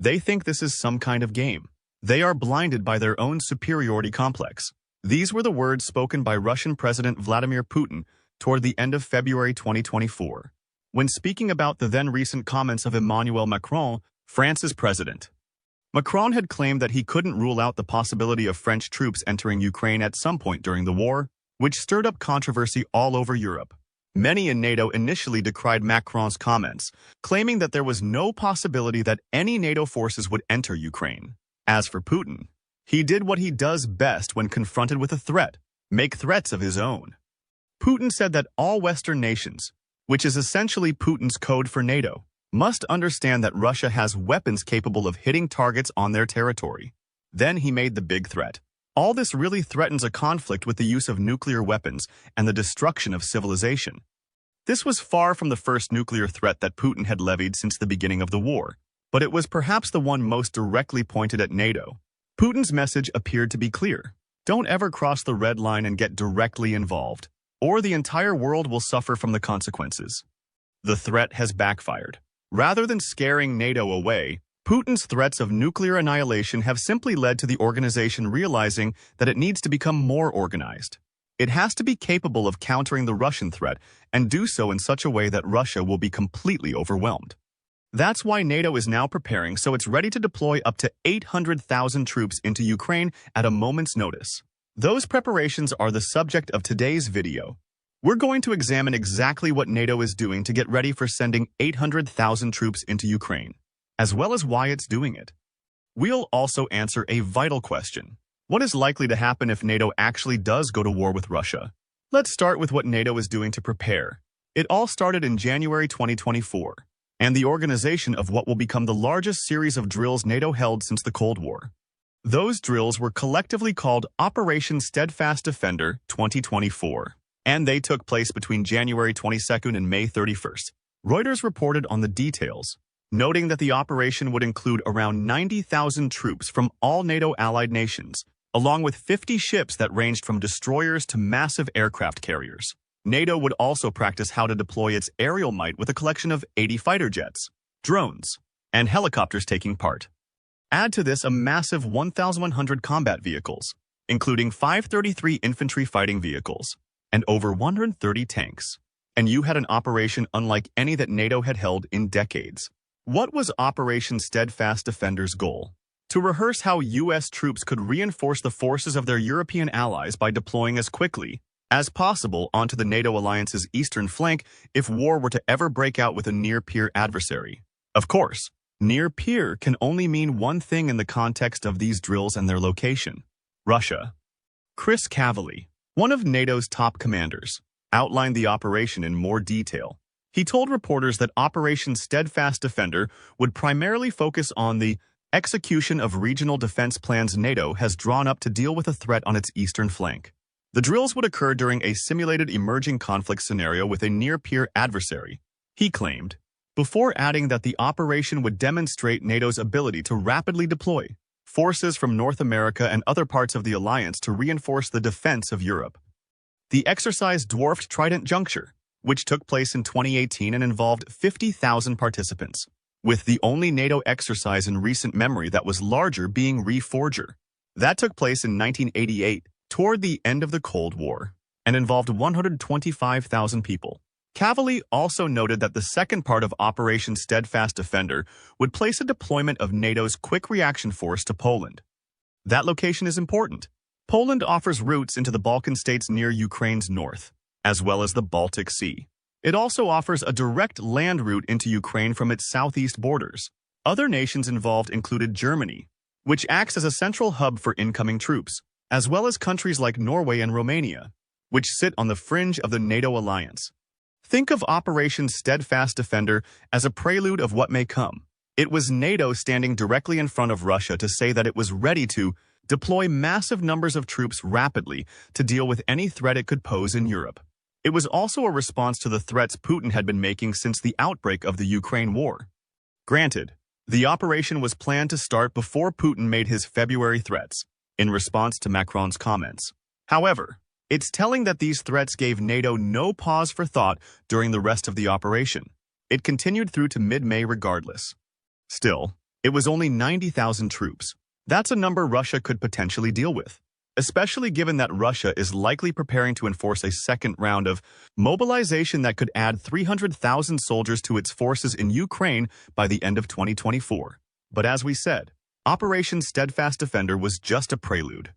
They think this is some kind of game. They are blinded by their own superiority complex. These were the words spoken by Russian President Vladimir Putin toward the end of February 2024, when speaking about the then-recent comments of Emmanuel Macron, France's president. Macron had claimed that he couldn't rule out the possibility of French troops entering Ukraine at some point during the war, which stirred up controversy all over Europe. Many in NATO initially decried Macron's comments, claiming that there was no possibility that any NATO forces would enter Ukraine. As for Putin, he did what he does best when confronted with a threat: make threats of his own. Putin said that all Western nations, which is essentially Putin's code for NATO, must understand that Russia has weapons capable of hitting targets on their territory. Then he made the big threat. All this really threatens a conflict with the use of nuclear weapons and the destruction of civilization. This was far from the first nuclear threat that Putin had levied since the beginning of the war, but it was perhaps the one most directly pointed at NATO. Putin's message appeared to be clear: don't ever cross the red line and get directly involved, or the entire world will suffer from the consequences. The threat has backfired. Rather than scaring NATO away, Putin's threats of nuclear annihilation have simply led to the organization realizing that it needs to become more organized. It has to be capable of countering the Russian threat and do so in such a way that Russia will be completely overwhelmed. That's why NATO is now preparing so it's ready to deploy up to 800,000 troops into Ukraine at a moment's notice. Those preparations are the subject of today's video. We're going to examine exactly what NATO is doing to get ready for sending 800,000 troops into Ukraine, as well as why it's doing it. We'll also answer a vital question: what is likely to happen if NATO actually does go to war with Russia? Let's start with what NATO is doing to prepare. It all started in January 2024, and the organization of what will become the largest series of drills NATO held since the Cold War. Those drills were collectively called Operation Steadfast Defender 2024, and they took place between January 22nd and May 31st. Reuters reported on the details, noting that the operation would include around 90,000 troops from all NATO allied nations, along with 50 ships that ranged from destroyers to massive aircraft carriers. NATO would also practice how to deploy its aerial might with a collection of 80 fighter jets, drones, and helicopters taking part. Add to this a massive 1,100 combat vehicles, including 533 infantry fighting vehicles, and over 130 tanks, and you had an operation unlike any that NATO had held in decades. What was Operation Steadfast Defender's goal? To rehearse how U.S. troops could reinforce the forces of their European allies by deploying as quickly as possible onto the NATO alliance's eastern flank if war were to ever break out with a near-peer adversary. Of course, near-peer can only mean one thing in the context of these drills and their location: Russia. Chris Cavalli, one of NATO's top commanders, outlined the operation in more detail. He told reporters that Operation Steadfast Defender would primarily focus on the execution of regional defense plans NATO has drawn up to deal with a threat on its eastern flank. The drills would occur during a simulated emerging conflict scenario with a near-peer adversary, he claimed, before adding that the operation would demonstrate NATO's ability to rapidly deploy forces from North America and other parts of the alliance to reinforce the defense of Europe. The exercise dwarfed Trident Juncture, which took place in 2018 and involved 50,000 participants, with the only NATO exercise in recent memory that was larger being Reforger. That took place in 1988, toward the end of the Cold War, and involved 125,000 people. Cavalli also noted that the second part of Operation Steadfast Defender would place a deployment of NATO's Quick Reaction Force to Poland. That location is important. Poland offers routes into the Balkan states near Ukraine's north, as well as the Baltic Sea. It also offers a direct land route into Ukraine from its southeast borders. Other nations involved included Germany, which acts as a central hub for incoming troops, as well as countries like Norway and Romania, which sit on the fringe of the NATO alliance. Think of Operation Steadfast Defender as a prelude of what may come. It was NATO standing directly in front of Russia to say that it was ready to deploy massive numbers of troops rapidly to deal with any threat it could pose in Europe. It was also a response to the threats Putin had been making since the outbreak of the Ukraine war. Granted, the operation was planned to start before Putin made his February threats, in response to Macron's comments. However, it's telling that these threats gave NATO no pause for thought during the rest of the operation. It continued through to mid-May regardless. Still, It was only 90,000 troops. That's a number Russia could potentially deal with, especially given that Russia is likely preparing to enforce a second round of mobilization that could add 300,000 soldiers to its forces in Ukraine by the end of 2024. But as we said, Operation Steadfast Defender was just a prelude.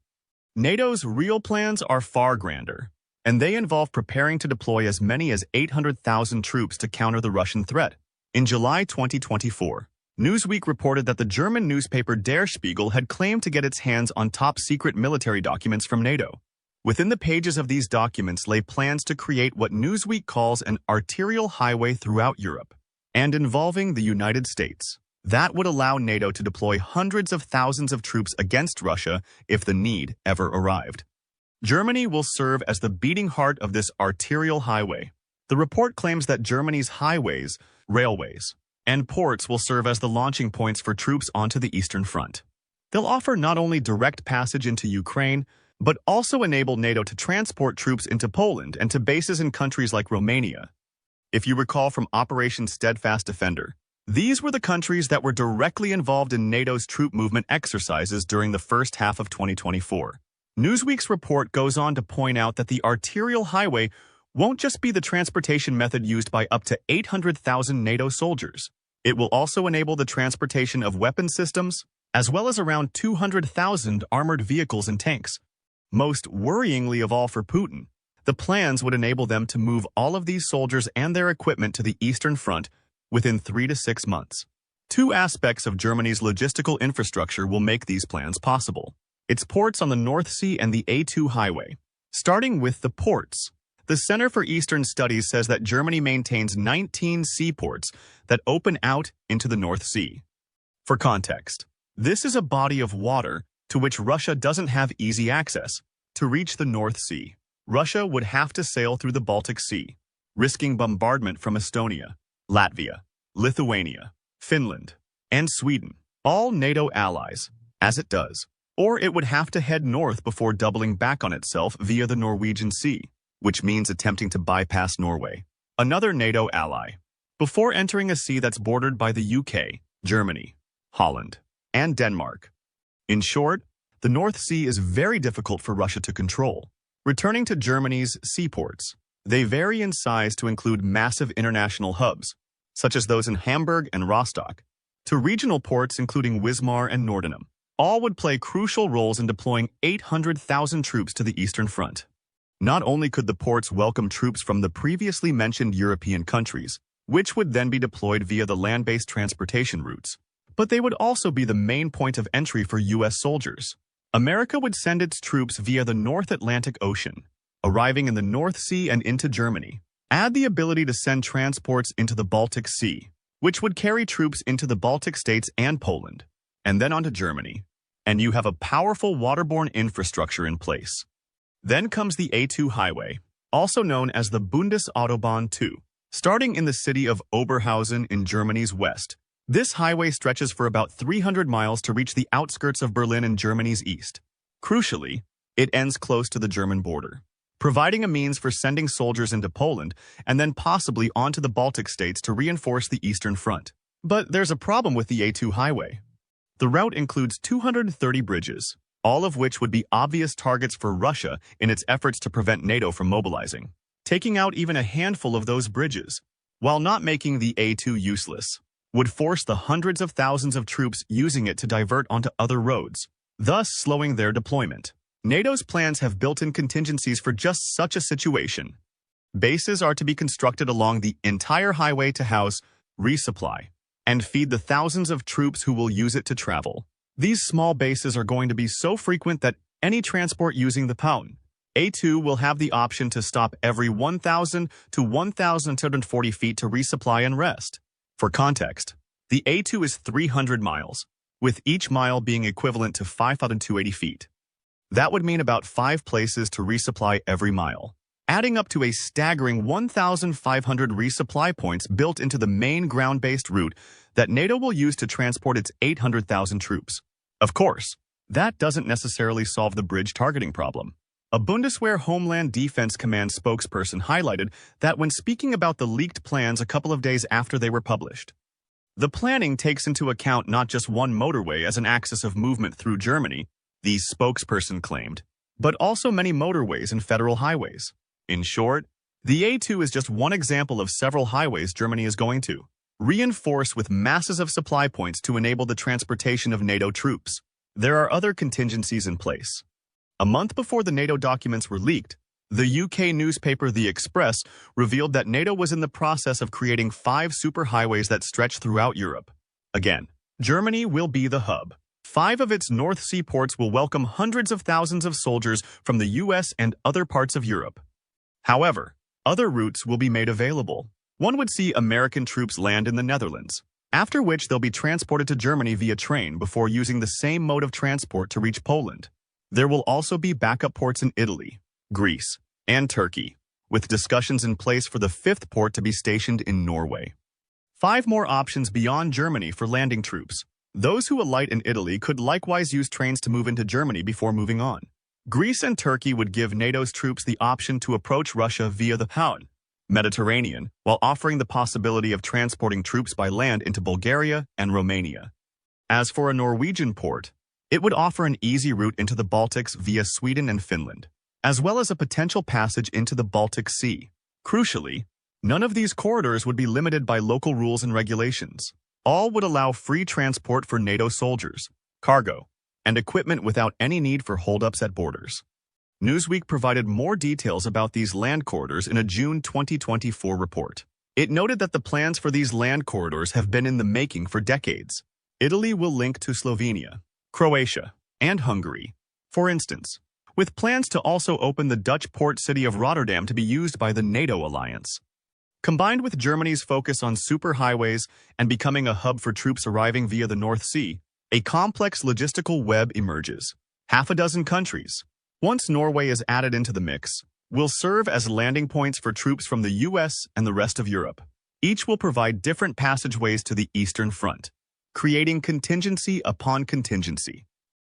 NATO's real plans are far grander, and they involve preparing to deploy as many as 800,000 troops to counter the Russian threat. In July 2024, Newsweek reported that the German newspaper Der Spiegel had claimed to get its hands on top-secret military documents from NATO. Within the pages of these documents lay plans to create what Newsweek calls an arterial highway throughout Europe, and involving the United States. That would allow NATO to deploy hundreds of thousands of troops against Russia if the need ever arrived. Germany will serve as the beating heart of this arterial highway. The report claims that Germany's highways, railways, and ports will serve as the launching points for troops onto the Eastern Front. They'll offer not only direct passage into Ukraine, but also enable NATO to transport troops into Poland and to bases in countries like Romania. If you recall from Operation Steadfast Defender, these were the countries that were directly involved in NATO's troop movement exercises during the first half of 2024. Newsweek's report goes on to point out that the arterial highway won't just be the transportation method used by up to 800,000 NATO soldiers. It will also enable the transportation of weapon systems, as well as around 200,000 armored vehicles and tanks. Most worryingly of all for Putin, the plans would enable them to move all of these soldiers and their equipment to the Eastern Front within 3 to 6 months. Two aspects of Germany's logistical infrastructure will make these plans possible: its ports on the North Sea and the A2 highway. Starting with the ports, the Center for Eastern Studies says that Germany maintains 19 seaports that open out into the North Sea. For context, this is a body of water to which Russia doesn't have easy access. To reach the North Sea, Russia would have to sail through the Baltic Sea, risking bombardment from Estonia, Latvia, Lithuania, Finland, and Sweden, all NATO allies, as it does. Or it would have to head north before doubling back on itself via the Norwegian Sea, which means attempting to bypass Norway, another NATO ally, before entering a sea that's bordered by the UK, Germany, Holland, and Denmark. In short, the North Sea is very difficult for Russia to control. Returning to Germany's seaports, they vary in size to include massive international hubs, such as those in Hamburg and Rostock, to regional ports including Wismar and Nordenham. All would play crucial roles in deploying 800,000 troops to the Eastern Front. Not only could the ports welcome troops from the previously mentioned European countries, which would then be deployed via the land-based transportation routes, but they would also be the main point of entry for U.S. soldiers. America would send its troops via the North Atlantic Ocean, arriving in the North Sea and into Germany. Add the ability to send transports into the Baltic Sea, which would carry troops into the Baltic states and Poland, and then onto Germany, and you have a powerful waterborne infrastructure in place. Then comes the A2 highway, also known as the Bundesautobahn 2, starting in the city of Oberhausen in Germany's west. This highway stretches for about 300 miles to reach the outskirts of Berlin in Germany's east. Crucially, it ends close to the German border, providing a means for sending soldiers into Poland and then possibly onto the Baltic states to reinforce the Eastern Front. But there's a problem with the A2 highway. The route includes 230 bridges, all of which would be obvious targets for Russia in its efforts to prevent NATO from mobilizing. Taking out even a handful of those bridges, while not making the A2 useless, would force the hundreds of thousands of troops using it to divert onto other roads, thus slowing their deployment. NATO's plans have built-in contingencies for just such a situation. Bases are to be constructed along the entire highway to house, resupply, and feed the thousands of troops who will use it to travel. These small bases are going to be so frequent that any transport using the Pound A2 will have the option to stop every 1,000 to 1,240 feet to resupply and rest. For context, the A2 is 300 miles, with each mile being equivalent to 5,280 feet. That would mean about 5 places to resupply every mile, adding up to a staggering 1,500 resupply points built into the main ground-based route that NATO will use to transport its 800,000 troops. Of course, that doesn't necessarily solve the bridge targeting problem. A Bundeswehr Homeland Defense Command spokesperson highlighted that when speaking about the leaked plans a couple of days after they were published. The planning takes into account not just one motorway as an axis of movement through Germany, the spokesperson claimed, but also many motorways and federal highways. In short, the A2 is just one example of several highways Germany is going to reinforce with masses of supply points to enable the transportation of NATO troops. There are other contingencies in place. A month before the NATO documents were leaked, the UK newspaper The Express revealed that NATO was in the process of creating 5 superhighways that stretch throughout Europe. Again, Germany will be the hub. 5 of its North Sea ports will welcome hundreds of thousands of soldiers from the US and other parts of Europe. However, other routes will be made available. One would see American troops land in the Netherlands, after which they'll be transported to Germany via train before using the same mode of transport to reach Poland. There will also be backup ports in Italy, Greece, and Turkey, with discussions in place for the 5th port to be stationed in Norway. 5 more options beyond Germany for landing troops. Those who alight in Italy could likewise use trains to move into Germany before moving on. Greece and Turkey would give NATO's troops the option to approach Russia via the Mediterranean, while offering the possibility of transporting troops by land into Bulgaria and Romania. As for a Norwegian port, it would offer an easy route into the Baltics via Sweden and Finland, as well as a potential passage into the Baltic Sea. Crucially, none of these corridors would be limited by local rules and regulations. All would allow free transport for NATO soldiers, cargo, and equipment without any need for holdups at borders. Newsweek provided more details about these land corridors in a June 2024 report. It noted that the plans for these land corridors have been in the making for decades. Italy will link to Slovenia, Croatia, and Hungary, for instance, with plans to also open the Dutch port city of Rotterdam to be used by the NATO alliance. Combined with Germany's focus on superhighways and becoming a hub for troops arriving via the North Sea, a complex logistical web emerges. 6 countries, once Norway is added into the mix, will serve as landing points for troops from the U.S. and the rest of Europe. Each will provide different passageways to the Eastern Front, creating contingency upon contingency.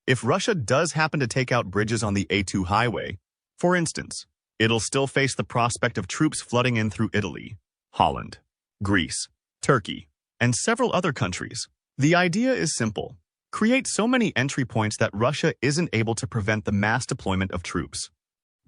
If Russia does happen to take out bridges on the A2 highway, for instance, it'll still face the prospect of troops flooding in through Italy, Holland, Greece, Turkey, and several other countries. The idea is simple. Create so many entry points that Russia isn't able to prevent the mass deployment of troops.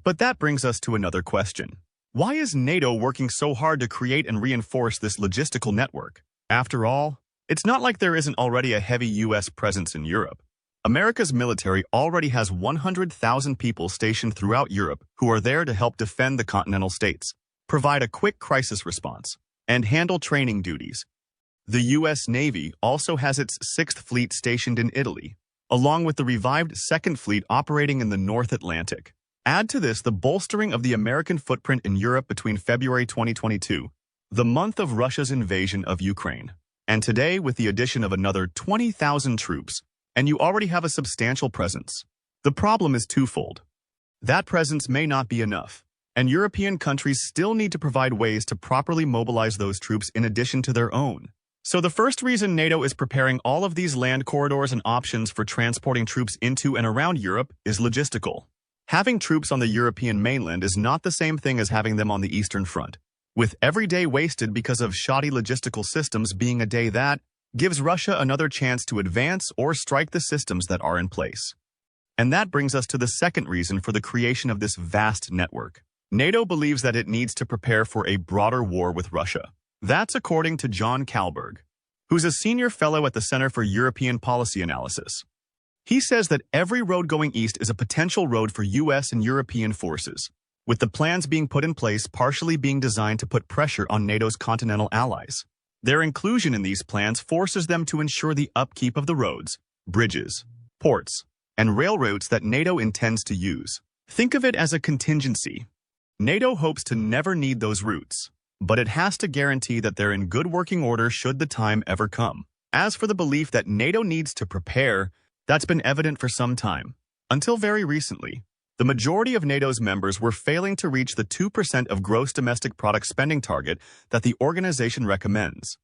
But that brings us to another question. Why is NATO working so hard to create and reinforce this logistical network? After all, it's not like there isn't already a heavy U.S. presence in Europe. America's military already has 100,000 people stationed throughout Europe who are there to help defend the continental states, provide a quick crisis response, and handle training duties. The U.S. Navy also has its 6th Fleet stationed in Italy, along with the revived 2nd Fleet operating in the North Atlantic. Add to this the bolstering of the American footprint in Europe between February 2022, the month of Russia's invasion of Ukraine, and today with the addition of another 20,000 troops, and you already have a substantial presence. The problem is twofold. That presence may not be enough, and European countries still need to provide ways to properly mobilize those troops in addition to their own. So the first reason NATO is preparing all of these land corridors and options for transporting troops into and around Europe is logistical. Having troops on the European mainland is not the same thing as having them on the Eastern Front, with every day wasted because of shoddy logistical systems being a day that gives Russia another chance to advance or strike the systems that are in place. And that brings us to the second reason for the creation of this vast network. NATO believes that it needs to prepare for a broader war with Russia. That's according to John Kalberg, who's a senior fellow at the Center for European Policy Analysis. He says that every road going east is a potential road for U.S. and European forces, with the plans being put in place partially being designed to put pressure on NATO's continental allies. Their inclusion in these plans forces them to ensure the upkeep of the roads, bridges, ports, and rail routes that NATO intends to use. Think of it as a contingency. NATO hopes to never need those routes, but it has to guarantee that they're in good working order should the time ever come. As for the belief that NATO needs to prepare, that's been evident for some time. Until very recently, the majority of NATO's members were failing to reach the 2% of gross domestic product spending target that the organization recommends.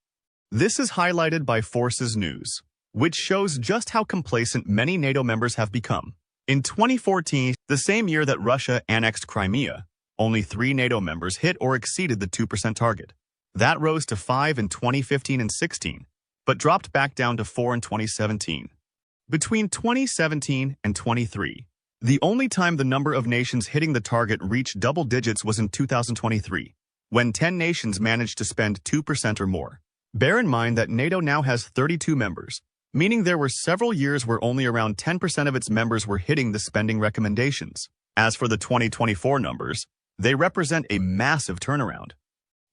This is highlighted by Forces News, which shows just how complacent many NATO members have become. In 2014, the same year that Russia annexed Crimea, only 3 NATO members hit or exceeded the 2% target. That rose to 5 in 2015 and 16, but dropped back down to 4 in 2017. Between 2017 and 23, the only time the number of nations hitting the target reached double digits was in 2023, when 10 nations managed to spend 2% or more. Bear in mind that NATO now has 32 members, meaning there were several years where only around 10% of its members were hitting the spending recommendations. As for the 2024 numbers, they represent a massive turnaround.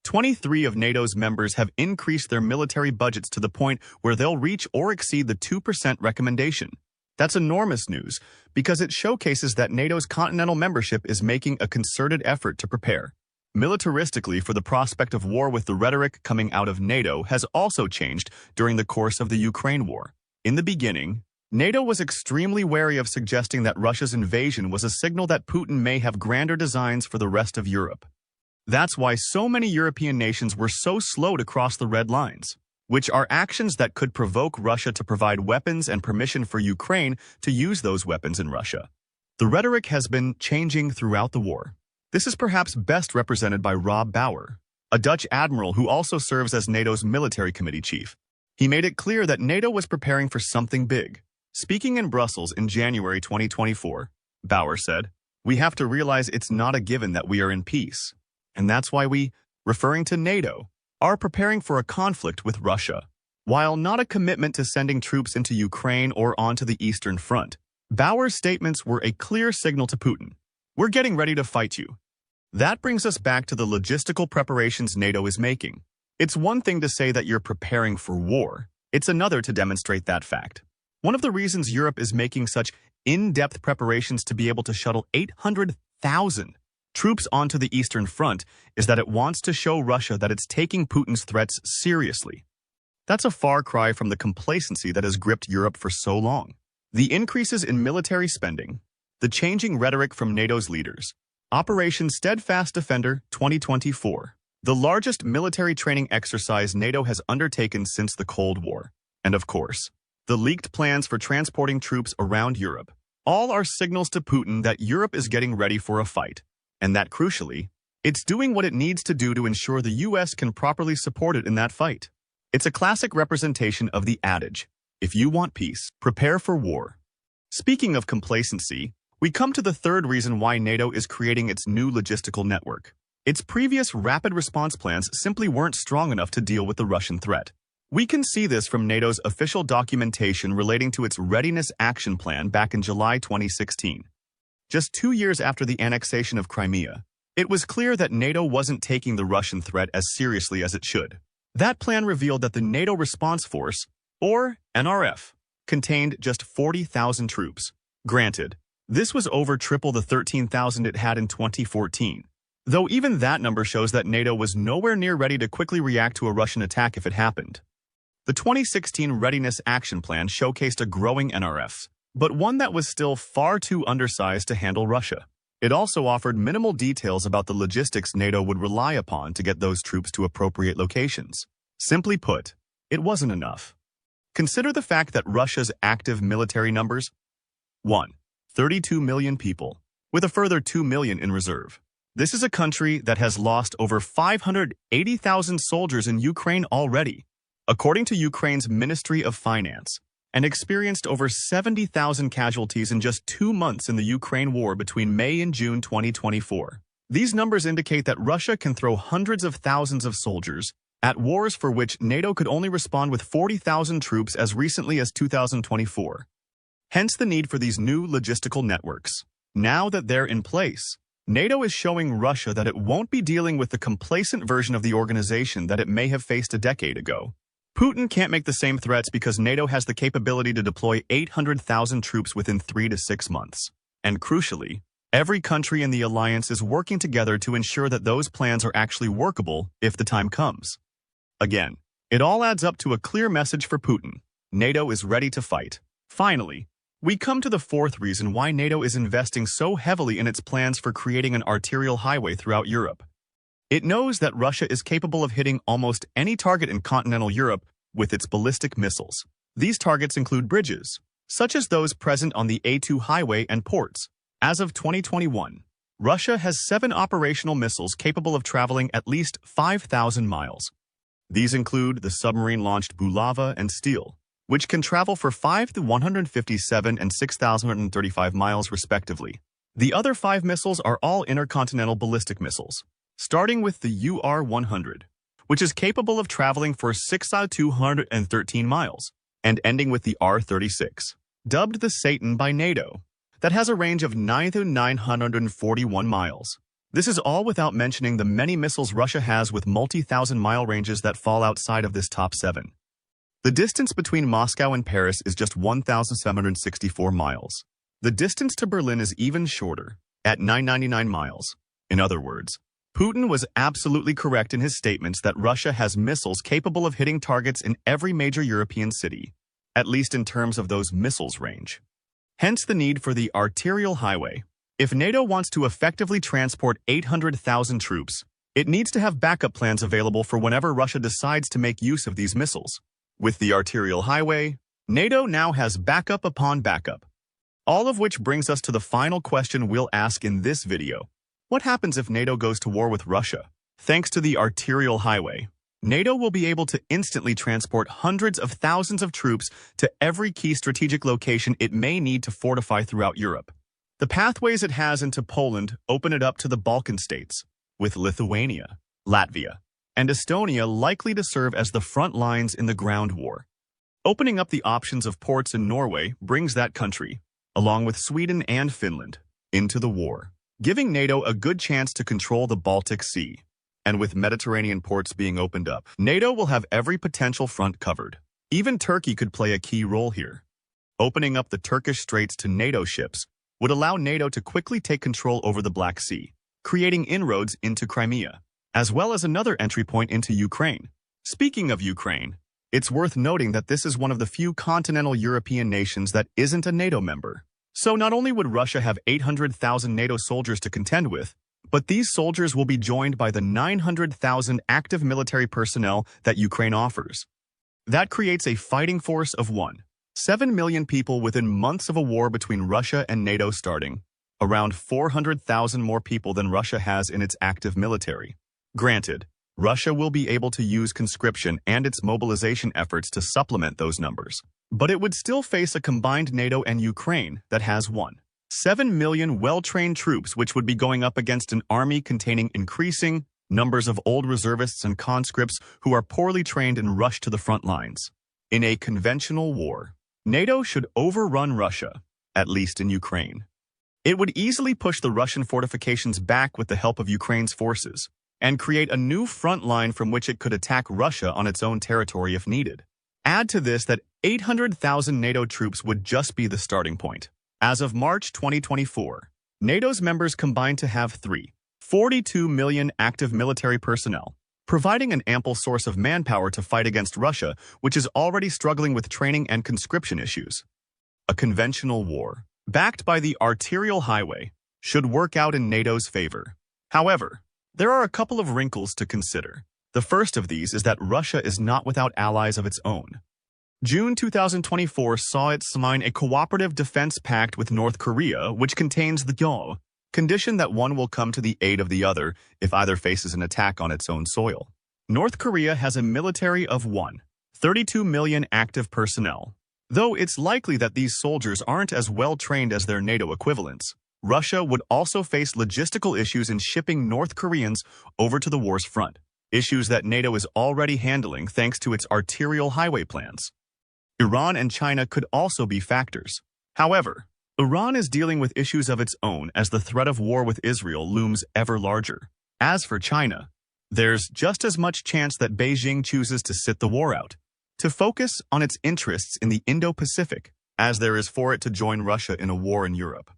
23 of NATO's members have increased their military budgets to the point where they'll reach or exceed the 2% recommendation. That's enormous news because it showcases that NATO's continental membership is making a concerted effort to prepare. Militaristically, for the prospect of war, with the rhetoric coming out of NATO has also changed during the course of the Ukraine war. In the beginning, NATO was extremely wary of suggesting that Russia's invasion was a signal that Putin may have grander designs for the rest of Europe. That's why so many European nations were so slow to cross the red lines, which are actions that could provoke Russia to provide weapons and permission for Ukraine to use those weapons in Russia. The rhetoric has been changing throughout the war. This is perhaps best represented by Rob Bauer, a Dutch admiral who also serves as NATO's military committee chief. He made it clear that NATO was preparing for something big. Speaking in Brussels in January 2024, Bauer said, "We have to realize it's not a given that we are in peace. And that's why we, referring to NATO, are preparing for a conflict with Russia." While not a commitment to sending troops into Ukraine or onto the Eastern Front, Bauer's statements were a clear signal to Putin. "We're getting ready to fight you." That brings us back to the logistical preparations NATO is making. It's one thing to say that you're preparing for war. It's another to demonstrate that fact. One of the reasons Europe is making such in-depth preparations to be able to shuttle 800,000 troops onto the Eastern Front is that it wants to show Russia that it's taking Putin's threats seriously. That's a far cry from the complacency that has gripped Europe for so long. The increases in military spending, the changing rhetoric from NATO's leaders, Operation Steadfast Defender 2024, the largest military training exercise NATO has undertaken since the Cold War, and of course, the leaked plans for transporting troops around Europe, all are signals to Putin that Europe is getting ready for a fight, and that, crucially, it's doing what it needs to do to ensure the U.S. can properly support it in that fight. It's a classic representation of the adage, if you want peace, prepare for war. Speaking of complacency, we come to the third reason why NATO is creating its new logistical network. Its previous rapid response plans simply weren't strong enough to deal with the Russian threat. We can see this from NATO's official documentation relating to its Readiness Action Plan back in July 2016. Just 2 years after the annexation of Crimea, it was clear that NATO wasn't taking the Russian threat as seriously as it should. That plan revealed that the NATO Response Force, or NRF, contained just 40,000 troops. Granted, this was over triple the 13,000 it had in 2014, though even that number shows that NATO was nowhere near ready to quickly react to a Russian attack if it happened. The 2016 Readiness Action Plan showcased a growing NRF, but one that was still far too undersized to handle Russia. It also offered minimal details about the logistics NATO would rely upon to get those troops to appropriate locations. Simply put, it wasn't enough. Consider the fact that Russia's active military numbers: 1. 32 million people, with a further 2 million in reserve. This is a country that has lost over 580,000 soldiers in Ukraine already, according to Ukraine's Ministry of Finance, and experienced over 70,000 casualties in just 2 months in the Ukraine war between May and June 2024. These numbers indicate that Russia can throw hundreds of thousands of soldiers at wars for which NATO could only respond with 40,000 troops as recently as 2024. Hence the need for these new logistical networks. Now that they're in place, NATO is showing Russia that it won't be dealing with the complacent version of the organization that it may have faced a decade ago. Putin can't make the same threats because NATO has the capability to deploy 800,000 troops within 3 to 6 months. And crucially, every country in the alliance is working together to ensure that those plans are actually workable if the time comes. Again, it all adds up to a clear message for Putin. NATO is ready to fight. Finally, we come to the fourth reason why NATO is investing so heavily in its plans for creating an arterial highway throughout Europe. It knows that Russia is capable of hitting almost any target in continental Europe with its ballistic missiles. These targets include bridges, such as those present on the A2 highway and ports. As of 2021, Russia has 7 operational missiles capable of traveling at least 5,000 miles. These include the submarine-launched Bulava and Steel, which can travel for 5,157 and 6,135 miles respectively. The other 5 missiles are all intercontinental ballistic missiles, starting with the UR-100, which is capable of traveling for 6,213 miles, and ending with the R-36, dubbed the Satan by NATO, that has a range of 9,941 miles. This is all without mentioning the many missiles Russia has with multi-thousand-mile ranges that fall outside of this top 7. The distance between Moscow and Paris is just 1,764 miles. The distance to Berlin is even shorter, at 999 miles. In other words, Putin was absolutely correct in his statements that Russia has missiles capable of hitting targets in every major European city, at least in terms of those missiles' range. Hence the need for the arterial highway. If NATO wants to effectively transport 800,000 troops, it needs to have backup plans available for whenever Russia decides to make use of these missiles. With the arterial highway, NATO now has backup upon backup. All of which brings us to the final question we'll ask in this video. What happens if NATO goes to war with Russia? Thanks to the arterial highway, NATO will be able to instantly transport hundreds of thousands of troops to every key strategic location it may need to fortify throughout Europe. The pathways it has into Poland open it up to the Balkan states, with Lithuania, Latvia, and Estonia likely to serve as the front lines in the ground war. Opening up the options of ports in Norway brings that country, along with Sweden and Finland, into the war, giving NATO a good chance to control the Baltic Sea. And with Mediterranean ports being opened up, NATO will have every potential front covered. Even Turkey could play a key role here. Opening up the Turkish straits to NATO ships would allow NATO to quickly take control over the Black Sea, creating inroads into Crimea, as well as another entry point into Ukraine. Speaking of Ukraine, it's worth noting that this is one of the few continental European nations that isn't a NATO member. So not only would Russia have 800,000 NATO soldiers to contend with, but these soldiers will be joined by the 900,000 active military personnel that Ukraine offers. That creates a fighting force of 7 million people within months of a war between Russia and NATO starting, around 400,000 more people than Russia has in its active military. Granted, Russia will be able to use conscription and its mobilization efforts to supplement those numbers, but it would still face a combined NATO and Ukraine that has 7 million well-trained troops, which would be going up against an army containing increasing numbers of old reservists and conscripts who are poorly trained and rushed to the front lines. In a conventional war, NATO should overrun Russia, at least in Ukraine. It would easily push the Russian fortifications back with the help of Ukraine's forces, and create a new front line from which it could attack Russia on its own territory if needed. Add to this that 800,000 NATO troops would just be the starting point. As of March 2024, NATO's members combined to have 42 million active military personnel, providing an ample source of manpower to fight against Russia, which is already struggling with training and conscription issues. A conventional war, backed by the arterial highway, should work out in NATO's favor. However, there are a couple of wrinkles to consider. The first of these is that Russia is not without allies of its own. June 2024 saw it sign a cooperative defense pact with North Korea, which contains the condition that one will come to the aid of the other if either faces an attack on its own soil. North Korea has a military of 32 million active personnel. Though it's likely that these soldiers aren't as well trained as their NATO equivalents, Russia would also face logistical issues in shipping North Koreans over to the war's front, issues that NATO is already handling thanks to its arterial highway plans. Iran and China could also be factors. However, Iran is dealing with issues of its own as the threat of war with Israel looms ever larger. As for China, there's just as much chance that Beijing chooses to sit the war out, to focus on its interests in the Indo-Pacific, as there is for it to join Russia in a war in Europe.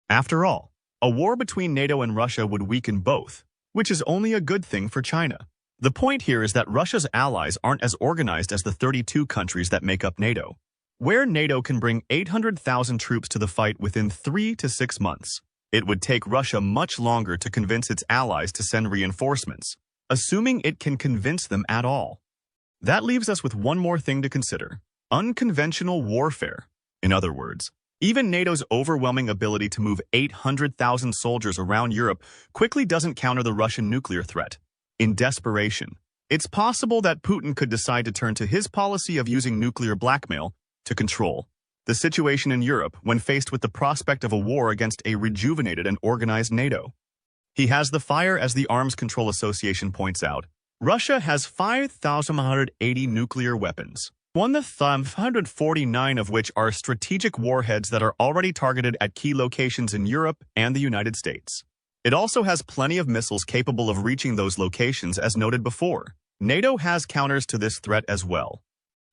After all, a war between NATO and Russia would weaken both, which is only a good thing for China. The point here is that Russia's allies aren't as organized as the 32 countries that make up NATO. Where NATO can bring 800,000 troops to the fight within 3 to 6 months, it would take Russia much longer to convince its allies to send reinforcements, assuming it can convince them at all. That leaves us with one more thing to consider: unconventional warfare. In other words, even NATO's overwhelming ability to move 800,000 soldiers around Europe quickly doesn't counter the Russian nuclear threat. In desperation, It's possible that Putin could decide to turn to his policy of using nuclear blackmail to control the situation in Europe when faced with the prospect of a war against a rejuvenated and organized NATO. He has the fire, as the Arms Control Association points out. Russia has 5,180 nuclear weapons, 149 of which are strategic warheads that are already targeted at key locations in Europe and the United States. It also has plenty of missiles capable of reaching those locations, as noted before. NATO has counters to this threat as well.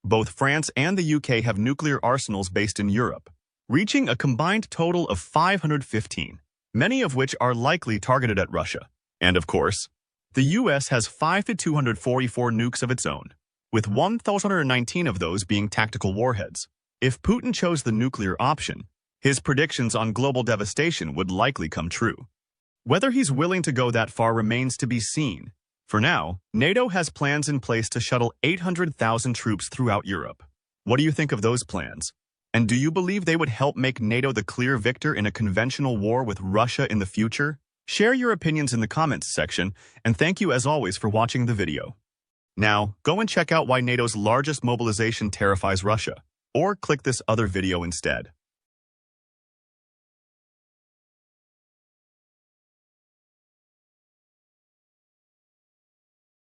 Both France and the UK have nuclear arsenals based in Europe, reaching a combined total of 515, many of which are likely targeted at Russia. And of course, the US has 5,244 nukes of its own, with 1,119 of those being tactical warheads. If Putin chose the nuclear option, his predictions on global devastation would likely come true. Whether he's willing to go that far remains to be seen. For now, NATO has plans in place to shuttle 800,000 troops throughout Europe. What do you think of those plans? And do you believe they would help make NATO the clear victor in a conventional war with Russia in the future? Share your opinions in the comments section, and thank you as always for watching the video. Now, go and check out why NATO's largest mobilization terrifies Russia, or click this other video instead.